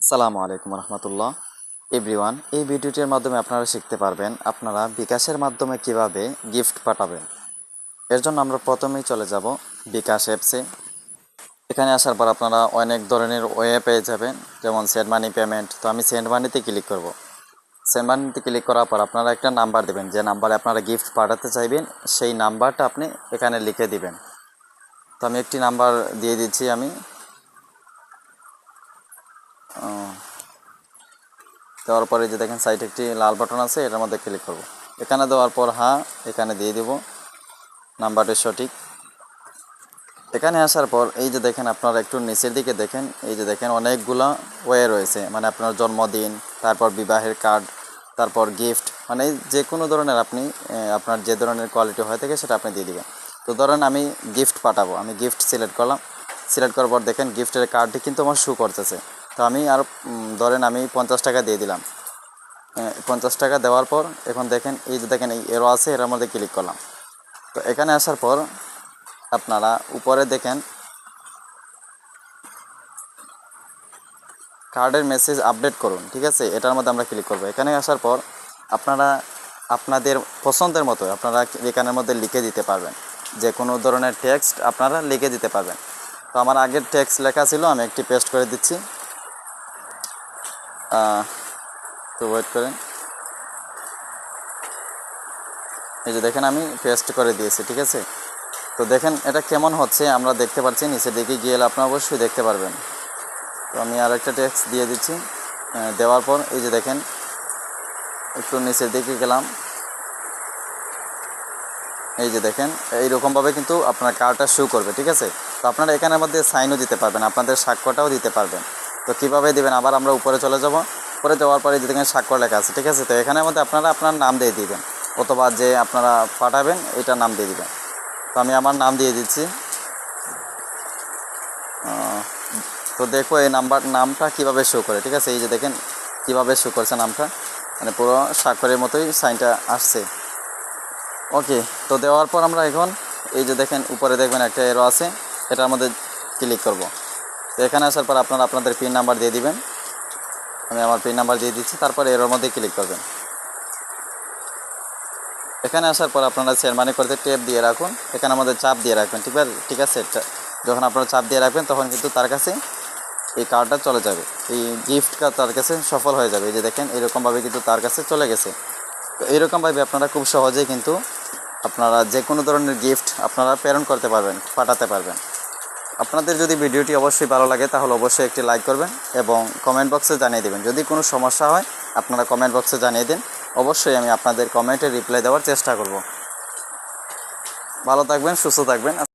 আসসালামু আলাইকুম রহমতুল্লাহ এভরিওয়ান। এই ভিডিওটির মাধ্যমে আপনারা শিখতে পারবেন আপনারা বিকাশের মাধ্যমে কিভাবে গিফট পাঠাবেন। এর জন্য আমরা প্রথমেই চলে যাব বিকাশ অ্যাপসে। এখানে আসার পর আপনারা অনেক ধরনের ওয়ে পেয়ে যাবেন, যেমন সেন্ড মানি পেমেন্ট। তো আমি সেন্ড মানিতে ক্লিক করব। সেন্ড মানিতে ক্লিক করার পর আপনারা একটা নাম্বার দেবেন, যে নাম্বারে আপনারা গিফট পাঠাতে চাইবেন সেই নাম্বারটা আপনি এখানে লিখে দিবেন। তো আমি একটি নাম্বার দিয়ে দিচ্ছি। আমি দেওয়ার পরে যে দেখেন সাইডে একটি লাল বাটন আছে, এটার মধ্যে ক্লিক করব। এখানে দেওয়ার পর হ্যাঁ এখানে দিয়ে দিব নাম্বারটি সঠিক। এখানে আসার পর এই যে দেখেন আপনারা একটু নিচের দিকে দেখেন, এই যে দেখেন অনেকগুলো ওয়ে রয়েছে, মানে আপনার জন্মদিন, তারপর বিবাহের কার্ড, তারপর গিফট, মানে যে কোনো ধরনের আপনি আপনার যে ধরনের কোয়ালিটি হয়ে থাকে সেটা আপনি দিয়ে দিবেন। তো ধরেন আমি গিফট পাঠাবো, আমি গিফট সিলেক্ট করলাম। সিলেক্ট করার পর দেখেন গিফটের কার্ডটি কিন্তু আমার শো করতেছে। তো আমি আর ধরেন আমি 50 টাকা দিয়ে দিলাম। 50 টাকা দেওয়ার পর এখন দেখেন এই যে দেখেন এই এরো আছে, এর মধ্যে ক্লিক করলাম। তো এখানে আসার পর আপনারা উপরে দেখেন কার্ডের মেসেজ আপডেট করুন, ঠিক আছে, এটার মধ্যে আমরা ক্লিক করব। এখানে আসার পর আপনারা আপনাদের পছন্দের মতো আপনারা এখানের মধ্যে লিখে দিতে পারবেন, যে কোনো ধরনের টেক্সট আপনারা লিখে দিতে পারবেন। তো আমার আগের টেক্সট লেখা ছিল, আমি একটি পেস্ট করে দিচ্ছি। তো ওয়েট করেন, এই যে দেখেন আমি পেস্ট করে দিয়েছি, ঠিক আছে। তো দেখেন এটা কেমন হচ্ছে আমরা দেখতে পাচ্ছি, নিচের দিকে গিয়ে আপনারা অবশ্যই দেখতে পারবেন। তো আমি আর একটা টেক্সট দিয়ে দিচ্ছি। দেওয়ার পর এই যে দেখেন একটু নিচের দিকে গেলাম, এই যে দেখেন এইরকমভাবে কিন্তু আপনার কার্ডটা শো করবে, ঠিক আছে। তো আপনারা এখানের মধ্যে সাইনও দিতে পারবেন, আপনাদের স্বাক্ষরটাও দিতে পারবেন। তো কীভাবে দেবেন, আবার আমরা উপরে চলে যাব। উপরে যাওয়ার পরে যে দেখেন স্বাক্ষর লেখা আছে, ঠিক আছে। তো এখানের মধ্যে আপনারা আপনার নাম দিয়ে দিবেন, অথবা যে আপনারা পাঠাবেন এটা নাম দিয়ে দিবেন। তো আমি আমার নাম দিয়ে দিচ্ছি। তো দেখো এই নামটা কিভাবে শো করে, ঠিক আছে। এই যে দেখেন কিভাবে শো করছে নামটা, মানে পুরো স্বাক্ষরের মতোই সাইনটা আসছে। ওকে, তো দেওয়ার পর আমরা এখন এই যে দেখেন উপরে দেখবেন একটা এরো আছে, এটার মধ্যে ক্লিক করব। তো এখানে আসার পর আপনারা আপনাদের পিন নাম্বার দিয়ে দিবেন। আমি আমার পিন নাম্বার দিয়ে দিচ্ছি, তারপর এরোর মধ্যে ক্লিক করবেন। এখানে আসার পর আপনারা সেন্ড মানি করতে ট্যাপ দিয়ে রাখুন, এখানে আমাদের চাপ দিয়ে রাখবেন, ঠিক আছে। যখন আপনারা চাপ দিয়ে রাখবেন তখন কিন্তু তার কাছে এই কার্ডটা চলে যাবে, এই গিফট কার্ড তার কাছে সফল হয়ে যাবে। এই যে দেখেন এরকমভাবে কিন্তু তার কাছে চলে গেছে। তো এইরকমভাবে আপনারা খুব সহজেই কিন্তু আপনারা যে কোনো ধরনের গিফট আপনারা প্রেরণ করতে পারবেন, পাঠাতে পারবেন। আপনাদের যদি ভিডিওটি অবশ্যই ভালো লাগে তাহলে অবশ্যই একটি লাইক করবেন এবং কমেন্ট বক্সে জানিয়ে দেবেন। যদি কোনো সমস্যা হয় আপনারা কমেন্ট বক্সে জানিয়ে দিন, অবশ্যই আমি আপনাদের কমেন্টে রিপ্লাই দেওয়ার চেষ্টা করব। ভালো থাকবেন, সুস্থ থাকবেন।